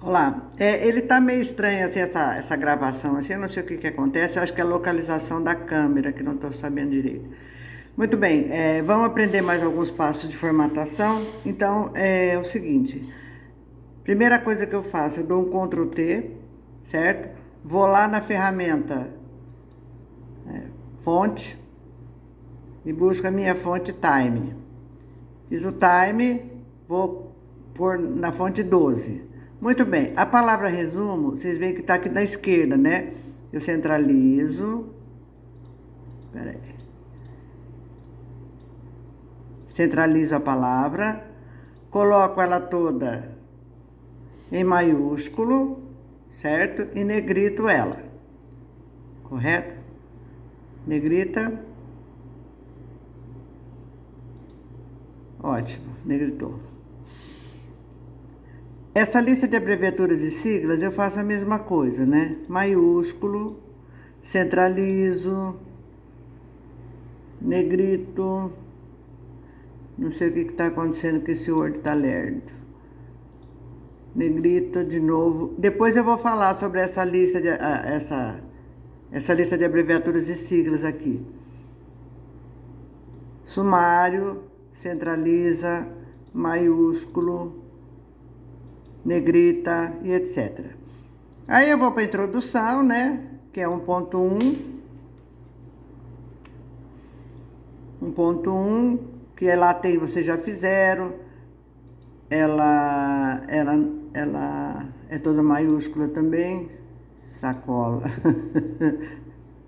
Olá, ele tá meio estranho assim, essa gravação, assim, eu não sei o que que acontece, eu acho que é a localização da câmera, que não estou sabendo direito. Muito bem, vamos aprender mais alguns passos de formatação. Então, é o seguinte, primeira coisa que eu faço, eu dou um Ctrl T, certo? Vou lá na ferramenta fonte e busco a minha fonte time. Fiz o time, vou pôr na fonte 12. Muito bem, a palavra resumo, vocês veem que está aqui na esquerda, né? Eu centralizo, peraí, centralizo a palavra, coloco ela toda em maiúsculo, certo? E negrito ela, correto? Negrita, ótimo, negritou. Essa lista de abreviaturas e siglas eu faço a mesma coisa, né? Maiúsculo, centralizo, negrito. Não sei o que está acontecendo que esse Word está lerdo. Negrito de novo. Depois eu vou falar sobre essa lista essa lista de abreviaturas e siglas aqui. Sumário, centraliza, maiúsculo, negrita e etc. Aí eu vou para a introdução, né? Que é 1.1. 1.1, que lá tem, vocês já fizeram. Ela é toda maiúscula também. Sacola.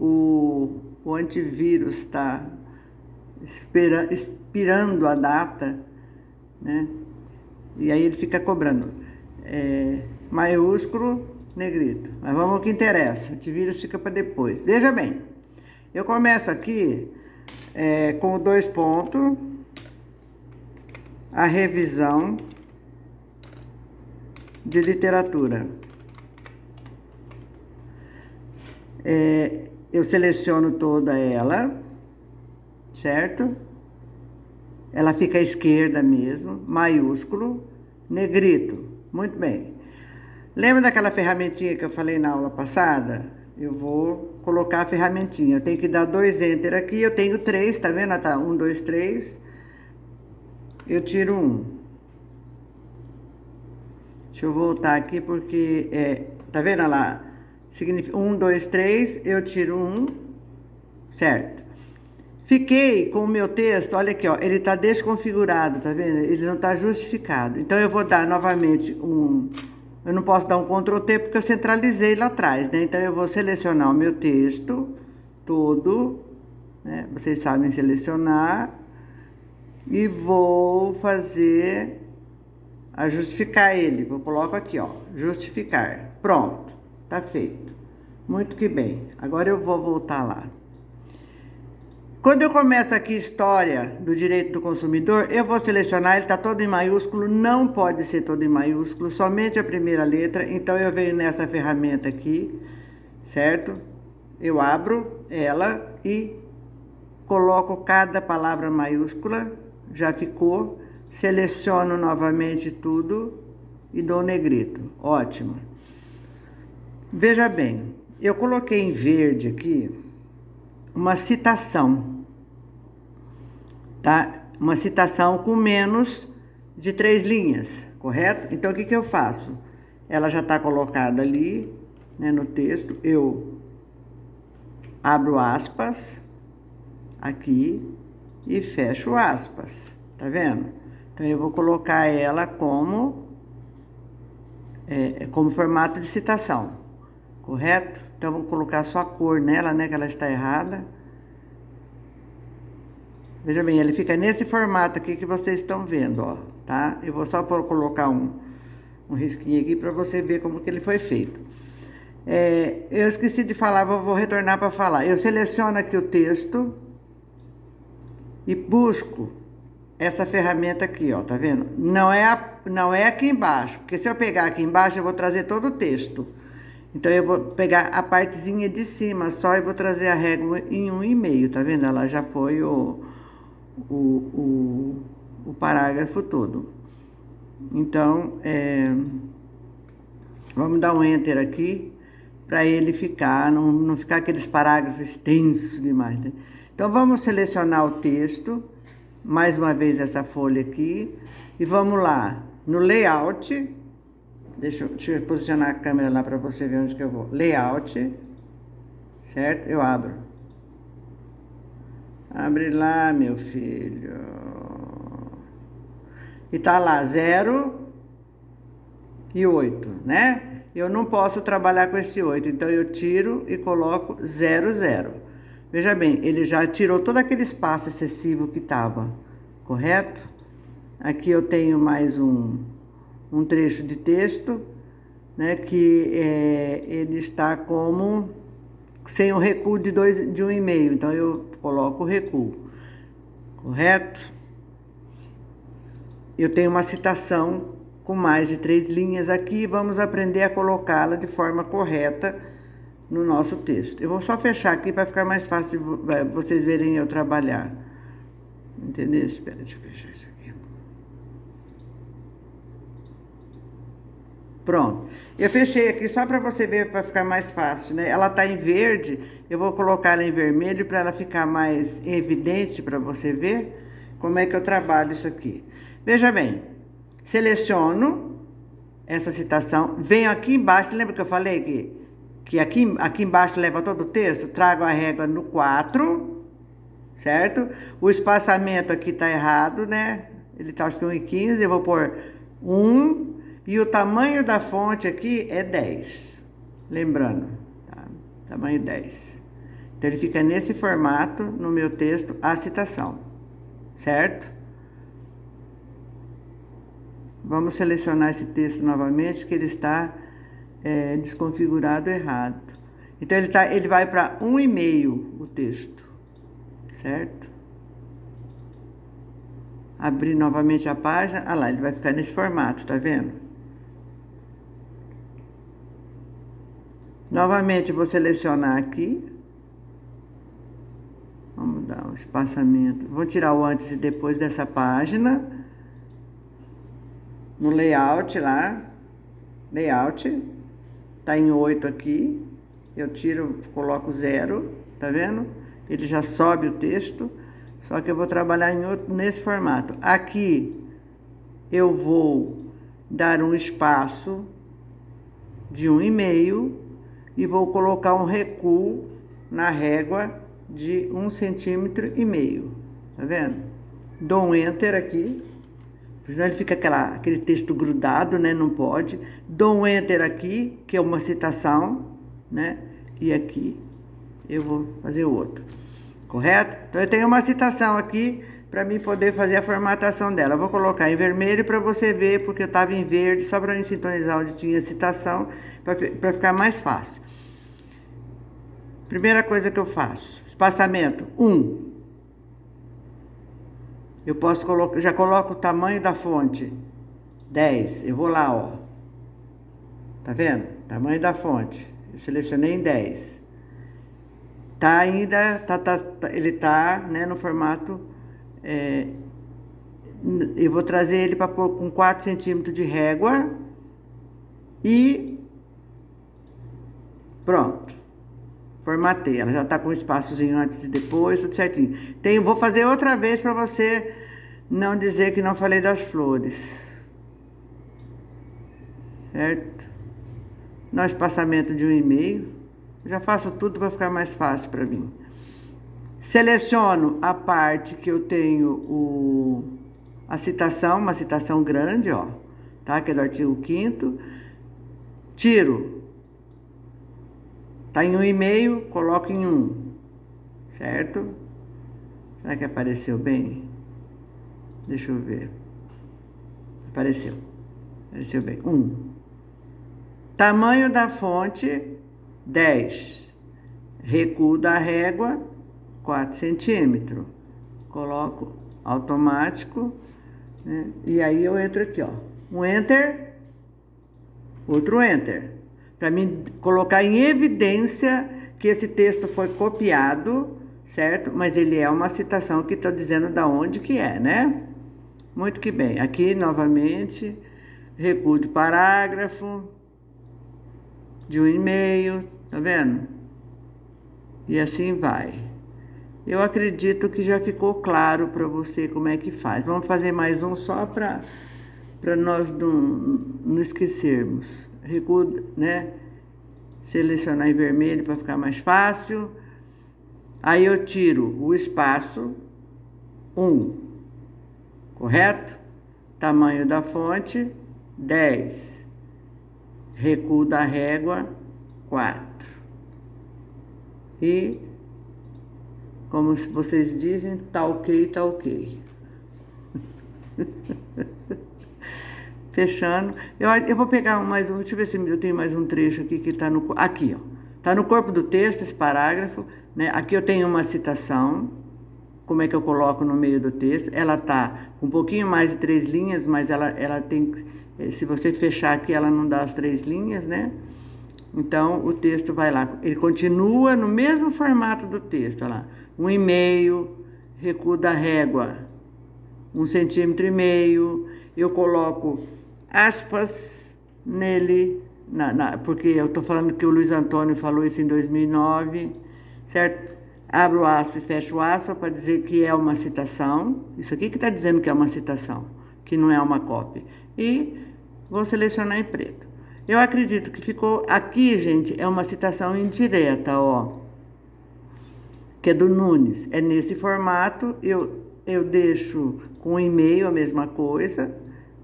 O antivírus está expirando a data, né? E aí ele fica cobrando. Maiúsculo, negrito. Mas vamos ao que interessa. Antivírus fica para depois. Veja bem, eu começo aqui com 2 pontos. A revisão de literatura. Eu seleciono toda ela, certo? Ela fica à esquerda mesmo, maiúsculo, negrito. Muito bem. Lembra daquela ferramentinha que eu falei na aula passada? Eu vou colocar a ferramentinha. Eu tenho que dar 2 enter aqui, eu tenho 3, tá vendo? Tá, 1, 2, 3. Eu tiro 1. Deixa eu voltar aqui porque, tá vendo lá? Significa 1, 2, 3, eu tiro 1, certo? Fiquei com o meu texto, olha aqui, ó, ele está desconfigurado, tá vendo? Ele não está justificado. Então, eu vou dar novamente eu não posso dar um Ctrl T porque eu centralizei lá atrás, né? Então, eu vou selecionar o meu texto todo, né? Vocês sabem selecionar. E vou fazer a justificar ele. Vou coloco aqui, ó, justificar. Pronto, tá feito. Muito que bem. Agora eu vou voltar lá. Quando eu começo aqui história do direito do consumidor, eu vou selecionar, ele está todo em maiúsculo, não pode ser todo em maiúsculo, somente a primeira letra. Então eu venho nessa ferramenta aqui, certo? Eu abro ela e coloco cada palavra maiúscula, já ficou. Seleciono novamente tudo e dou negrito. Ótimo. Veja bem, eu coloquei em verde aqui uma citação, tá? Uma citação com menos de 3 linhas, correto? Então, o que que eu faço? Ela já está colocada ali, né, no texto. Eu abro aspas aqui e fecho aspas, tá vendo? Então, eu vou colocar ela como formato de citação, correto? Então, vou colocar só a cor nela, né, que ela está errada. Veja bem, ele fica nesse formato aqui que vocês estão vendo, ó, tá? Eu vou só colocar um risquinho aqui para você ver como que ele foi feito. Eu esqueci de falar, vou retornar para falar. Eu seleciono aqui o texto e busco essa ferramenta aqui, ó, tá vendo? Não é aqui embaixo, porque se eu pegar aqui embaixo, eu vou trazer todo o texto. Então, eu vou pegar a partezinha de cima só e vou trazer a régua em 1,5, tá vendo? Ela já foi o parágrafo todo. Então, Vamos dar um Enter aqui, para ele ficar, não ficar aqueles parágrafos extensos demais, né? Então, vamos selecionar o texto, mais uma vez essa folha aqui, e vamos lá, no Layout, deixa eu posicionar a câmera lá para você ver onde que eu vou. Layout, certo? Eu abro. Abre lá, meu filho. E tá lá, 0 e 8, né? Eu não posso trabalhar com esse 8, então eu tiro e coloco 0, 0. Veja bem, ele já tirou todo aquele espaço excessivo que estava, correto? Aqui eu tenho mais um trecho de texto, né, que ele está como sem o recuo de 1,5, então eu coloco o recuo, correto? Eu tenho uma citação com mais de 3 linhas aqui, vamos aprender a colocá-la de forma correta no nosso texto. Eu vou só fechar aqui para ficar mais fácil vocês verem eu trabalhar. Entendeu? Espera, deixa eu fechar isso aqui. Pronto. Eu fechei aqui só para você ver, para ficar mais fácil, né? Ela tá em verde, eu vou colocar ela em vermelho para ela ficar mais evidente para você ver como é que eu trabalho isso aqui. Veja bem, seleciono essa citação, venho aqui embaixo, lembra que eu falei que aqui embaixo leva todo o texto? Trago a régua no 4, certo? O espaçamento aqui tá errado, né? Ele tá acho que 1,15, eu vou pôr 1, e o tamanho da fonte aqui é 10, lembrando, tá? Tamanho 10. Então ele fica nesse formato no meu texto, a citação, certo? Vamos selecionar esse texto novamente, que ele está desconfigurado errado. Então, ele vai para 1,5 o texto, certo? Abrir novamente a página, ah lá, ele vai ficar nesse formato, tá vendo? Novamente, vou selecionar aqui. Vamos dar o espaçamento. Vou tirar o antes e depois dessa página. No layout lá, layout, tá em 8 aqui, eu tiro, coloco 0, tá vendo? Ele já sobe o texto, só que eu vou trabalhar nesse formato. Aqui, eu vou dar um espaço de 1,5 e vou colocar um recuo na régua de 1,5 centímetro, tá vendo? Dou um Enter aqui. Senão ele fica aquele texto grudado, né? Não pode. Dou um Enter aqui, que é uma citação, né? E aqui eu vou fazer outro. Correto? Então, eu tenho uma citação aqui para mim poder fazer a formatação dela. Eu vou colocar em vermelho para você ver, porque eu estava em verde, só para mim sintonizar onde tinha citação, para ficar mais fácil. Primeira coisa que eu faço, espaçamento 1. Eu posso colocar, já coloco o tamanho da fonte, 10. Eu vou lá, ó. Tá vendo? Tamanho da fonte. Eu selecionei em 10. Tá ainda, ele tá, né, no formato, eu vou trazer ele para pôr com 4 centímetros de régua e pronto. Formatei, ela já tá com um espaçozinho antes e depois, tudo certinho. Vou fazer outra vez para você não dizer que não falei das flores. Certo? No espaçamento de 1,5. Já faço tudo para ficar mais fácil para mim. Seleciono a parte que eu tenho a citação, uma citação grande, ó. Tá? Que é do artigo 5º. Tiro. Tá em 1,5, coloco em 1, certo? Será que apareceu bem? Deixa eu ver. Apareceu bem. 1. Tamanho da fonte, 10. Recuo da régua, 4 centímetros. Coloco automático, né? E aí eu entro aqui, ó. Um Enter, outro Enter. Para mim colocar em evidência que esse texto foi copiado, certo? Mas ele é uma citação que está dizendo da onde que é, né? Muito que bem. Aqui, novamente, recuo de parágrafo, de 1,5, tá vendo? E assim vai. Eu acredito que já ficou claro para você como é que faz. Vamos fazer mais um só para nós não esquecermos. Recuo, né? Selecionar em vermelho para ficar mais fácil. Aí eu tiro o espaço 1, correto? Tamanho da fonte 10. Recuo da régua 4. E, como vocês dizem, tá ok, tá ok. Fechando. Eu vou pegar mais um, deixa eu ver se eu tenho mais um trecho aqui que está no... Aqui, ó. Está no corpo do texto, esse parágrafo, né? Aqui eu tenho uma citação. Como é que eu coloco no meio do texto? Ela está com um pouquinho mais de 3 linhas, mas ela tem... Se você fechar aqui, ela não dá as 3 linhas, né? Então, o texto vai lá. Ele continua no mesmo formato do texto, olha lá. 1,5, recuo da régua, 1,5 cm. Eu coloco aspas nele, porque eu estou falando que o Luiz Antônio falou isso em 2009, certo? Abro o aspa e fecho o aspa para dizer que é uma citação. Isso aqui que está dizendo que é uma citação, que não é uma cópia. E vou selecionar em preto. Eu acredito que ficou... Aqui, gente, é uma citação indireta, ó. Que é do Nunes. É nesse formato, eu deixo com um e-mail a mesma coisa,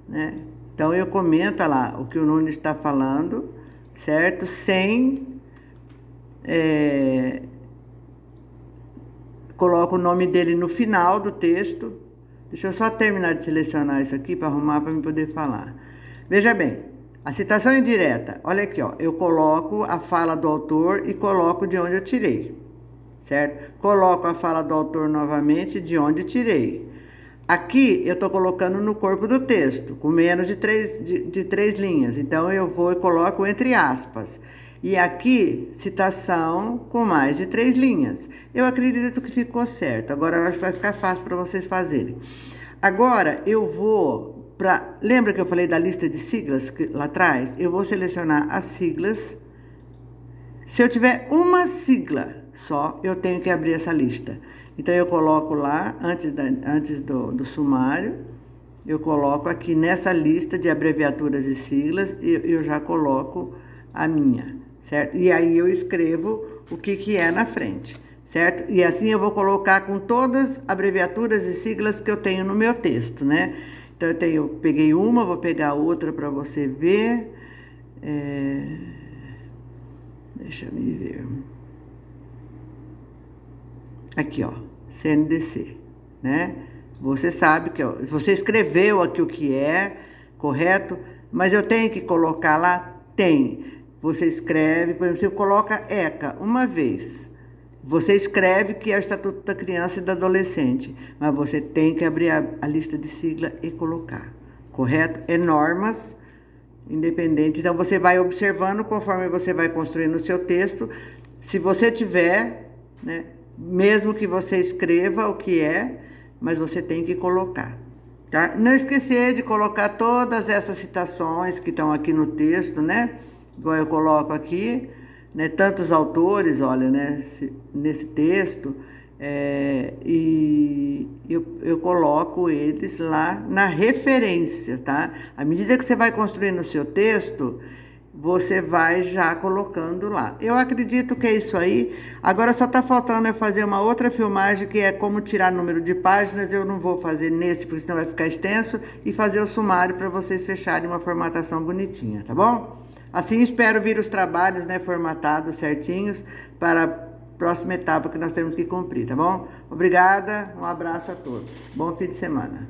né? Então, eu comento lá o que o Nunes está falando, certo? Sem... coloco o nome dele no final do texto. Deixa eu só terminar de selecionar isso aqui para arrumar para eu poder falar. Veja bem. A citação indireta, olha aqui, ó, eu coloco a fala do autor e coloco de onde eu tirei, certo? Coloco a fala do autor novamente de onde tirei. Aqui eu estou colocando no corpo do texto, com menos de 3 linhas, então eu vou e coloco entre aspas. E aqui, citação com mais de 3 linhas. Eu acredito que ficou certo, agora eu acho que vai ficar fácil para vocês fazerem. Agora eu vou... Lembra que eu falei da lista de siglas lá atrás? Eu vou selecionar as siglas. Se eu tiver uma sigla só, eu tenho que abrir essa lista. Então, eu coloco lá, antes do sumário, eu coloco aqui nessa lista de abreviaturas e siglas, eu já coloco a minha, certo? E aí eu escrevo o que é na frente, certo? E assim eu vou colocar com todas as abreviaturas e siglas que eu tenho no meu texto, né? Então, eu peguei uma, vou pegar outra para você ver. Deixa eu ver. Aqui, ó, CNDC, né? Você sabe que, ó, você escreveu aqui o que é, correto? Mas eu tenho que colocar lá? Tem. Você escreve, por exemplo, você coloca ECA uma vez. Você escreve que é o Estatuto da Criança e do Adolescente, mas você tem que abrir a lista de sigla e colocar, correto? É normas independente. Então, você vai observando conforme você vai construindo o seu texto. Se você tiver, né, mesmo que você escreva o que é, mas você tem que colocar, tá? Não esquecer de colocar todas essas citações que estão aqui no texto, né? Igual eu coloco aqui, né, tantos autores, olha, né, nesse texto, e eu coloco eles lá na referência, tá? À medida que você vai construindo o seu texto, você vai já colocando lá. Eu acredito que é isso aí. Agora só está faltando eu fazer uma outra filmagem, que é como tirar número de páginas. Eu não vou fazer nesse, porque senão vai ficar extenso, e fazer o sumário para vocês fecharem uma formatação bonitinha, tá bom? Assim, espero vir os trabalhos, né, formatados certinhos para a próxima etapa que nós temos que cumprir, tá bom? Obrigada, um abraço a todos. Bom fim de semana.